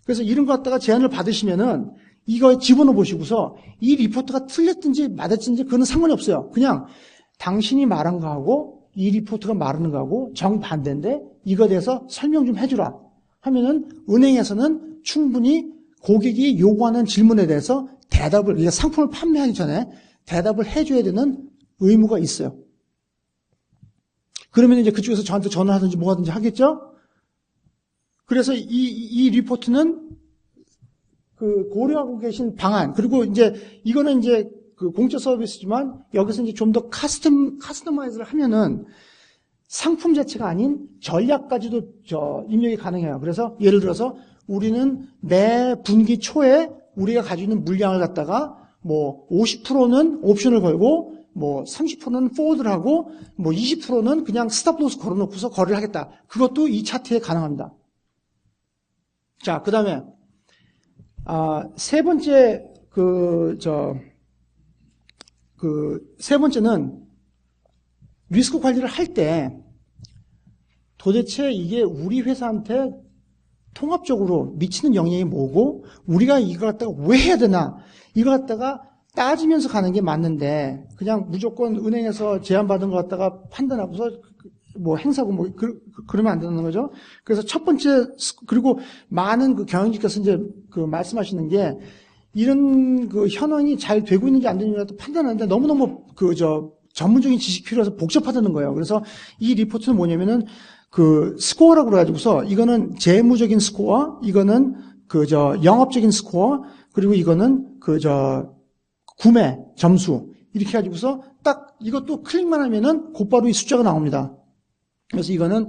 그래서 이런 거 갖다가 제안을 받으시면은 이거 집어넣어 보시고서 이 리포트가 틀렸든지 맞았든지 그거는 상관이 없어요. 그냥 당신이 말한 거하고 이 리포트가 말하는 거하고 정반대인데 이거에 대해서 설명 좀 해주라 하면은 은행에서는 충분히 고객이 요구하는 질문에 대해서 대답을, 그러니까 상품을 판매하기 전에 대답을 해줘야 되는 의무가 있어요. 그러면 이제 그쪽에서 저한테 전화하든지 뭐 하든지 하겠죠? 그래서 이 리포트는 그 고려하고 계신 방안, 그리고 이제 이거는 이제 그 공짜 서비스지만 여기서 이제 좀 더 카스터마이즈를 하면은 상품 자체가 아닌 전략까지도 입력이 가능해요. 그래서 예를 들어서 우리는 매 분기 초에 우리가 가지고 있는 물량을 갖다가 뭐 50%는 옵션을 걸고 뭐 30%는 포워드를 하고 뭐 20%는 그냥 스탑로스 걸어놓고서 거래를 하겠다. 그것도 이 차트에 가능합니다. 자, 그 다음에 세 번째 세 번째는 리스크 관리를 할 때 도대체 이게 우리 회사한테 통합적으로 미치는 영향이 뭐고 우리가 이걸 갖다가 왜 해야 되나 이걸 갖다가 따지면서 가는 게 맞는데 그냥 무조건 은행에서 제안받은 거 갖다가 판단하고서 뭐 행사고 뭐 그러면 안 되는 거죠. 그래서 첫 번째, 그리고 많은 그 경영진께서 이제 그 말씀하시는 게 이런 그 현황이 잘 되고 있는지 안 되는지 판단하는데 너무너무 전문적인 지식이 필요해서 복잡하다는 거예요. 그래서 이 리포트는 뭐냐면은 그 스코어라고 그래가지고서 이거는 재무적인 스코어, 이거는 영업적인 스코어, 그리고 이거는 구매 점수 이렇게 해가지고서 딱 이것도 클릭만 하면은 곧바로 이 숫자가 나옵니다. 그래서 이거는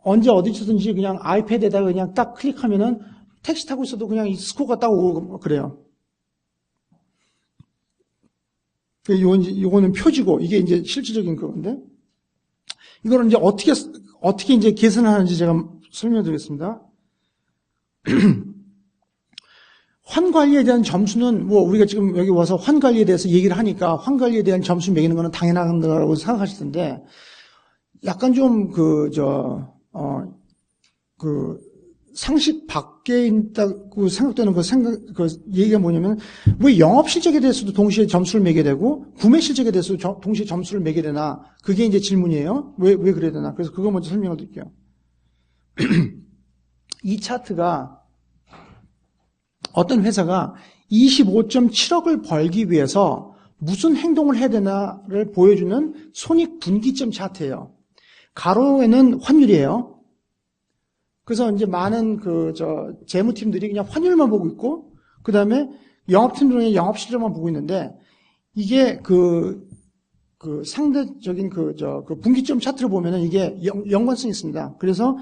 언제 어디서든지 그냥 아이패드에다가 그냥 딱 클릭하면은 택시 타고 있어도 그냥 이 스코어가 딱 오고 그래요. 요거는 표지고 이게 이제 실질적인 건데 이거는 이제 어떻게 이제 계산하는지 제가 설명드리겠습니다. 환관리에 대한 점수는 뭐 우리가 지금 여기 와서 환관리에 대해서 얘기를 하니까 환관리에 대한 점수 매기는 거는 당연한 거라고 생각하실 텐데 약간 좀 상식 밖에 있다고 생각되는 그 얘기가 뭐냐면 왜 영업 실적에 대해서도 동시에 점수를 매게 되고 구매 실적에 대해서도 동시에 점수를 매게 되나 그게 이제 질문이에요. 왜 그래야 되나? 그래서 그거 먼저 설명을 드릴게요. 이 차트가 어떤 회사가 25.7억을 벌기 위해서 무슨 행동을 해야 되나를 보여주는 손익분기점 차트예요. 가로에는 환율이에요. 그래서 이제 많은 재무팀들이 그냥 환율만 보고 있고, 그 다음에 영업팀들은 영업 실적만 보고 있는데, 이게 상대적인 분기점 차트를 보면은 이게 연관성이 있습니다. 그래서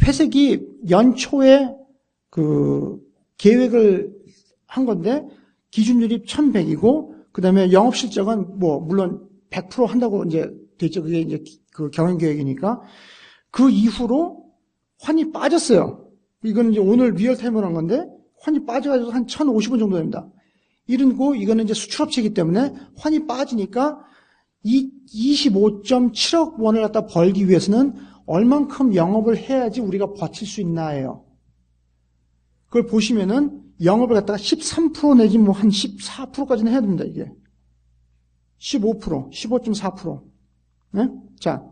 회색이 연초에 계획을 한 건데, 기준율이 1100이고, 그 다음에 영업 실적은 뭐, 물론 100% 한다고 이제 됐죠. 그게 이제 그 경영 계획이니까. 그 이후로 환이 빠졌어요. 이건 이제 오늘 리얼타임으로 한 건데, 환이 빠져가지고 한 1,050원 정도 됩니다. 이러고, 이거는 이제 수출업체이기 때문에 환이 빠지니까 이 25.7억 원을 갖다 벌기 위해서는 얼만큼 영업을 해야지 우리가 버틸 수 있나예요. 그걸 보시면은 영업을 갖다가 13% 내지 뭐 한 14%까지는 해야 됩니다, 이게. 15%, 15.4%. 네? 자.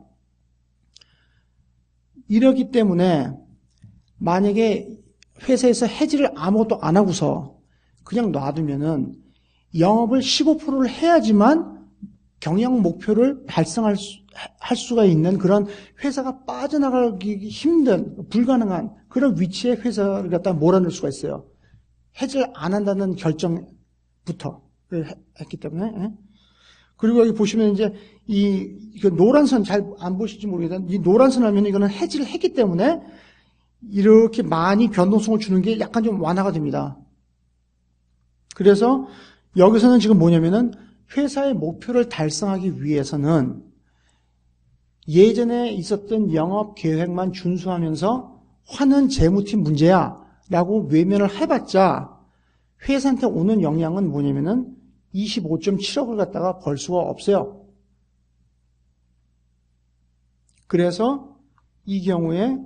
이러기 때문에 만약에 회사에서 해지를 아무것도 안 하고서 그냥 놔두면은 영업을 15%를 해야지만 경영 목표를 달성할 수가 있는 그런 회사가 빠져나가기 힘든, 불가능한 그런 위치에 회사를 갖다 몰아넣을 수가 있어요. 해지를 안 한다는 결정부터 했기 때문에. 그리고 여기 보시면 이제 이 노란 선 잘 안 보실지 모르겠는데 이 노란 선 하면 이거는 해지를 했기 때문에 이렇게 많이 변동성을 주는 게 약간 좀 완화가 됩니다. 그래서 여기서는 지금 뭐냐면은 회사의 목표를 달성하기 위해서는 예전에 있었던 영업 계획만 준수하면서 환은 재무팀 문제야 라고 외면을 해봤자 회사한테 오는 영향은 뭐냐면은 25.7억을 갖다가 벌 수가 없어요. 그래서 이 경우에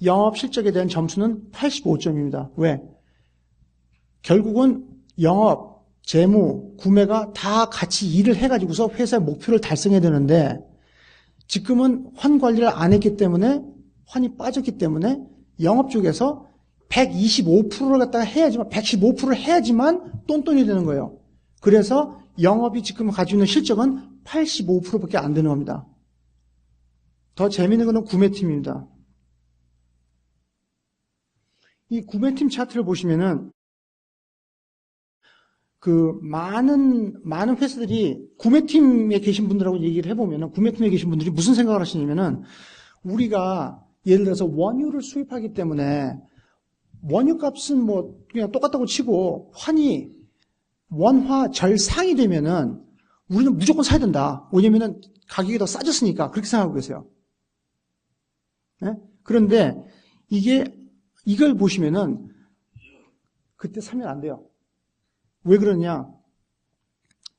영업 실적에 대한 점수는 85점입니다. 왜? 결국은 영업, 재무, 구매가 다 같이 일을 해가지고서 회사의 목표를 달성해야 되는데 지금은 환 관리를 안 했기 때문에 환이 빠졌기 때문에 영업 쪽에서 125%를 갖다가 해야지만 115%를 해야지만 똔똔이 되는 거예요. 그래서 영업이 지금 가지고 있는 실적은 85%밖에 안 되는 겁니다. 더 재미있는 거는 구매팀입니다. 이 구매팀 차트를 보시면은 많은 회사들이 구매팀에 계신 분들하고 얘기를 해보면은 구매팀에 계신 분들이 무슨 생각을 하시냐면은 우리가 예를 들어서 원유를 수입하기 때문에 원유 값은 뭐 그냥 똑같다고 치고 환이 원화 절상이 되면은 우리는 무조건 사야 된다. 왜냐면은 가격이 더 싸졌으니까 그렇게 생각하고 계세요. 네? 그런데 이걸 보시면은 그때 사면 안 돼요. 왜 그러냐?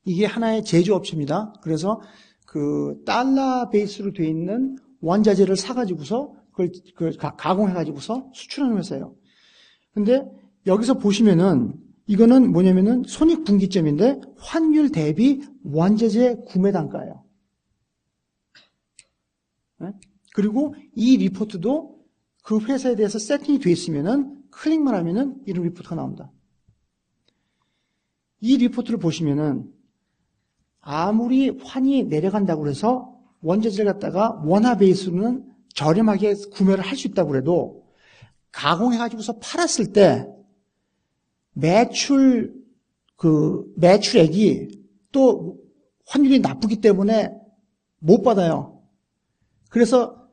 이게 하나의 제조업체입니다. 그래서 그 달러 베이스로 되어 있는 원자재를 사가지고서 그걸 가공해가지고서 수출하는 회사예요. 근데 여기서 보시면은 이거는 뭐냐면은 손익분기점인데 환율 대비 원자재 구매 단가예요. 네? 그리고 이 리포트도 그 회사에 대해서 세팅이 되어 있으면은 클릭만 하면은 이런 리포트가 나옵니다. 이 리포트를 보시면은 아무리 환이 내려간다고 해서 원자재를 갖다가 원화 베이스로는 저렴하게 구매를 할 수 있다고 해도 가공해가지고서 팔았을 때 매출액이 또 환율이 나쁘기 때문에 못 받아요. 그래서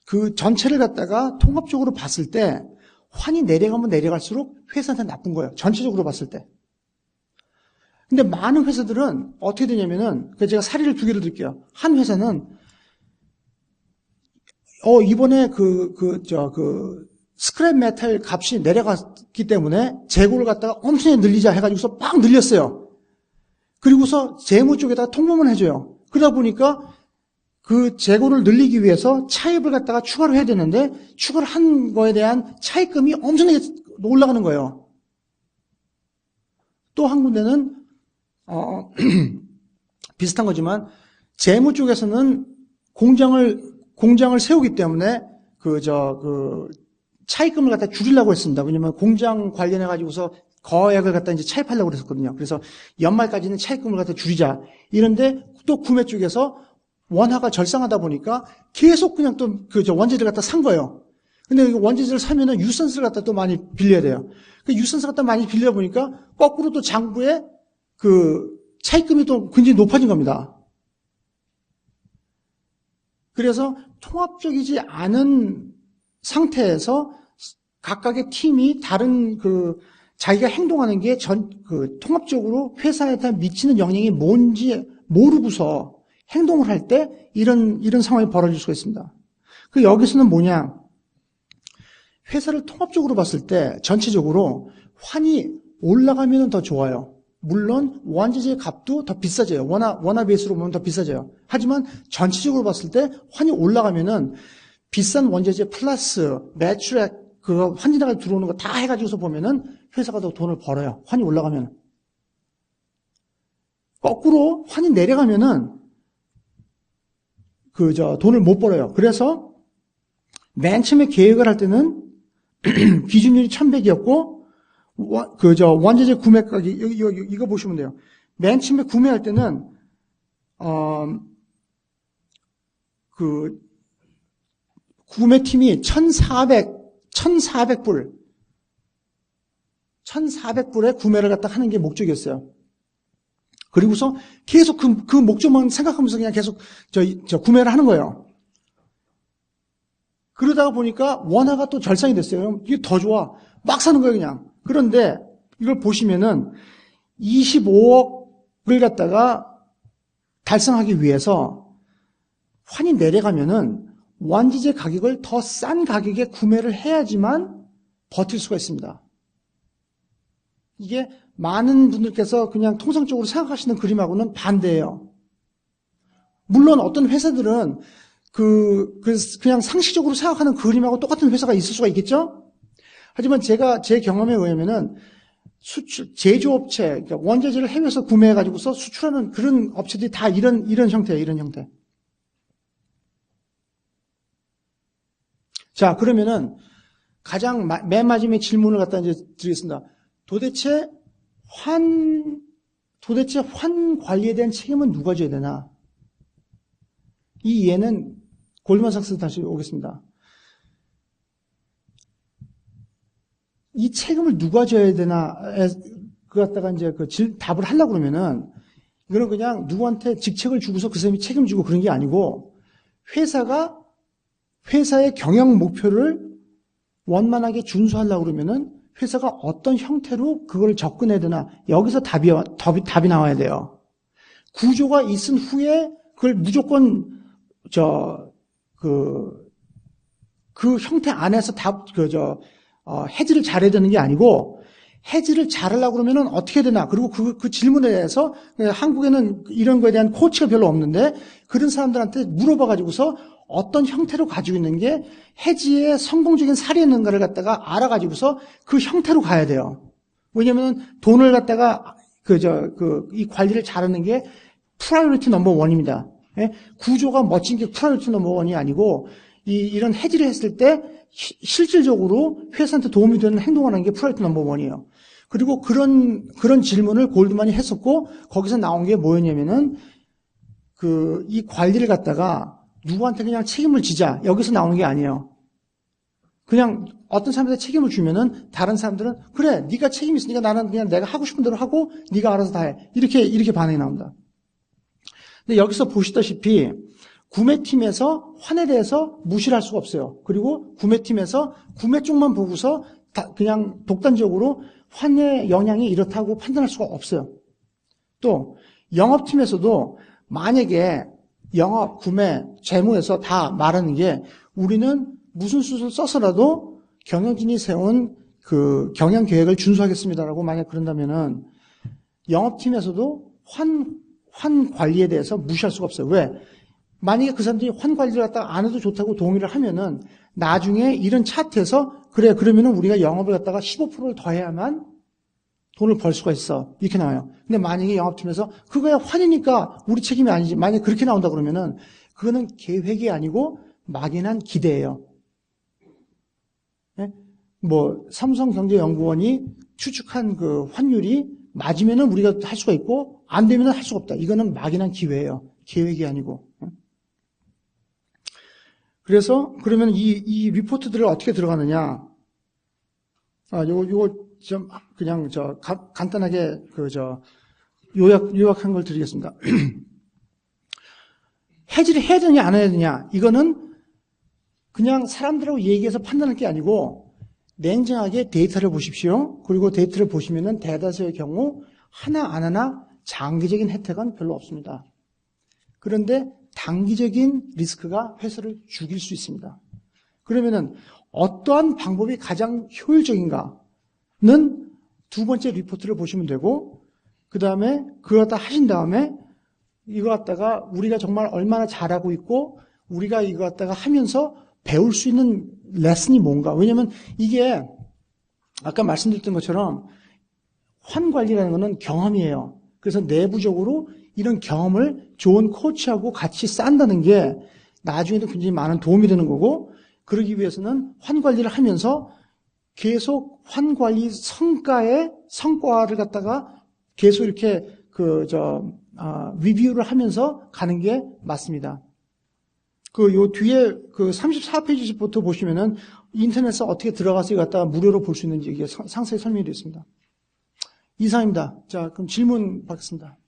그 전체를 갖다가 통합적으로 봤을 때 환이 내려가면 내려갈수록 회사한테 나쁜 거예요. 전체적으로 봤을 때. 근데 많은 회사들은 어떻게 되냐면은, 제가 사례를 두 개를 들게요. 한 회사는, 이번에 스크랩 메탈 값이 내려갔기 때문에 재고를 갖다가 엄청 늘리자 해가지고서 막 늘렸어요. 그리고서 재무 쪽에다가 통보만 해줘요. 그러다 보니까 그 재고를 늘리기 위해서 차입을 갖다가 추가를 해야 되는데, 추가를 한 거에 대한 차입금이 엄청나게 올라가는 거예요. 또 한 군데는, 비슷한 거지만 재무 쪽에서는 공장을 세우기 때문에 차입금을 갖다 줄이려고 했습니다. 왜냐면 공장 관련해 가지고서 거액을 갖다 이제 차입하려고 그랬었거든요. 그래서 연말까지는 차입금을 갖다 줄이자. 이런데 또 구매 쪽에서 원화가 절상하다 보니까 계속 그냥 또 원재를 갖다 산 거예요. 근데 원재를 사면은 유선스를 갖다 또 많이 빌려야 돼요. 그 유선스 갖다 많이 빌려 보니까 거꾸로 또 장부에 차입금이 또 굉장히 높아진 겁니다. 그래서 통합적이지 않은 상태에서 각각의 팀이 다른 자기가 행동하는 게 통합적으로 회사에 미치는 영향이 뭔지 모르고서 행동을 할 때 이런 상황이 벌어질 수가 있습니다. 그 여기서는 뭐냐? 회사를 통합적으로 봤을 때 전체적으로 환이 올라가면 더 좋아요. 물론 원재재 값도 더 비싸져요. 원화 베이스로 보면 더 비싸져요. 하지만 전체적으로 봤을 때 환이 올라가면은 비싼 원재재 플러스 매출액 그 환지나가 들어오는 거 다 해가지고서 보면은 회사가 더 돈을 벌어요. 환이 올라가면. 거꾸로 환이 내려가면은 돈을 못 벌어요. 그래서 맨 처음에 계획을 할 때는 기준율이 1100이었고 원재재 구매 가격 이거 보시면 돼요. 맨 처음에 구매할 때는 구매팀이 1,400불에 구매를 갖다 하는 게 목적이었어요. 그리고서 계속 그 목적만 생각하면서 그냥 계속 구매를 하는 거예요. 그러다가 보니까 원화가 또 절상이 됐어요. 이게 더 좋아. 막 사는 거예요, 그냥. 그런데 이걸 보시면은 25억을 갖다가 달성하기 위해서 환이 내려가면은 원재재 가격을 더 싼 가격에 구매를 해야지만 버틸 수가 있습니다. 이게 많은 분들께서 그냥 통상적으로 생각하시는 그림하고는 반대예요. 물론 어떤 회사들은 그냥 상식적으로 생각하는 그림하고 똑같은 회사가 있을 수가 있겠죠? 하지만 제 경험에 의하면은 제조업체, 그러니까 원재재를 해외에서 구매해가지고서 수출하는 그런 업체들이 다 이런 형태예요, 이런 형태. 자, 그러면은 가장 맨 마지막에 질문을 갖다 이제 드리겠습니다. 도대체 환 관리에 대한 책임은 누가 져야 되나? 이 이해는 골드만삭스 다시 오겠습니다. 이 책임을 누가 져야 되나? 그 갖다가 이제 답을 하려고 그러면은 이거는 그냥 누구한테 직책을 주고서 그 사람이 책임지고 그런 게 아니고 회사의 경영 목표를 원만하게 준수하려고 그러면은 회사가 어떤 형태로 그걸 접근해야 되나? 여기서 답이 나와야 돼요. 구조가 있은 후에 그걸 무조건 그 형태 안에서 해지를 잘해야 되는 게 아니고, 해지를 잘하려고 그러면은 어떻게 해야 되나? 그리고 그 질문에 대해서 한국에는 이런 거에 대한 코치가 별로 없는데, 그런 사람들한테 물어봐가지고서 어떤 형태로 가지고 있는 게 해지의 성공적인 사례였는가를 갖다가 알아가지고서 그 형태로 가야 돼요. 왜냐면 돈을 갖다가 이 관리를 잘하는 게 프라이어리티 넘버 원입니다. 예? 구조가 멋진 게 프라이어리티 넘버 원이 아니고, 이런 해지를 했을 때 실질적으로 회사한테 도움이 되는 행동을 하는 게 프라이어리티 넘버 원이에요. 그리고 그런 질문을 골드만이 했었고, 거기서 나온 게 뭐였냐면은, 이 관리를 갖다가 누구한테 그냥 책임을 지자. 여기서 나오는 게 아니에요. 그냥 어떤 사람한테 책임을 주면은 다른 사람들은 그래, 네가 책임 있으니까 나는 그냥 내가 하고 싶은 대로 하고 네가 알아서 다 해. 이렇게 반응이 나옵니다. 근데 여기서 보시다시피 구매팀에서 환에 대해서 무시를 할 수가 없어요. 그리고 구매팀에서 구매 쪽만 보고서 그냥 독단적으로 환의 영향이 이렇다고 판단할 수가 없어요. 또 영업팀에서도 만약에 영업, 구매, 재무에서 다 말하는 게 우리는 무슨 수를 써서라도 경영진이 세운 그 경영 계획을 준수하겠습니다라고 만약 그런다면은 영업팀에서도 환 관리에 대해서 무시할 수가 없어요. 왜? 만약에 그 사람들이 환 관리를 갖다가 안 해도 좋다고 동의를 하면은 나중에 이런 차트에서 그래, 그러면은 우리가 영업을 갖다가 15%를 더 해야만 돈을 벌 수가 있어. 이렇게 나와요. 근데 만약에 영업팀에서 그거야 환이니까 우리 책임이 아니지. 만약에 그렇게 나온다 그러면은 그거는 계획이 아니고 막연한 기대예요. 네? 삼성경제연구원이 추측한 그 환율이 맞으면은 우리가 할 수가 있고 안 되면은 할 수가 없다. 이거는 막연한 기회예요. 계획이 아니고. 그래서 그러면 이 리포트들을 어떻게 들어가느냐? 요거 좀 그냥 간단하게 요약한 걸 드리겠습니다. 해지를 해야 되느냐 안 해야 되느냐? 이거는 그냥 사람들하고 얘기해서 판단할 게 아니고 냉정하게 데이터를 보십시오. 그리고 데이터를 보시면은 대다수의 경우 하나 안 하나 장기적인 혜택은 별로 없습니다. 그런데 단기적인 리스크가 회사를 죽일 수 있습니다. 그러면은 어떠한 방법이 가장 효율적인가는 두 번째 리포트를 보시면 되고, 그 다음에 그거 갖다 하신 다음에 이거 갖다가 우리가 정말 얼마나 잘하고 있고 우리가 이거 갖다가 하면서 배울 수 있는 레슨이 뭔가. 왜냐면 이게 아까 말씀드렸던 것처럼 환관리라는 것은 경험이에요. 그래서 내부적으로 이런 경험을 좋은 코치하고 같이 쌓는다는 게 나중에도 굉장히 많은 도움이 되는 거고, 그러기 위해서는 환관리를 하면서 계속 환관리 성과를 갖다가 계속 이렇게 리뷰를 하면서 가는 게 맞습니다. 요 뒤에 34페이지부터 보시면은 인터넷에 어떻게 들어가서 이거 갖다가 무료로 볼 수 있는지 이게 상세히 설명이 되어 있습니다. 이상입니다. 자, 그럼 질문 받겠습니다.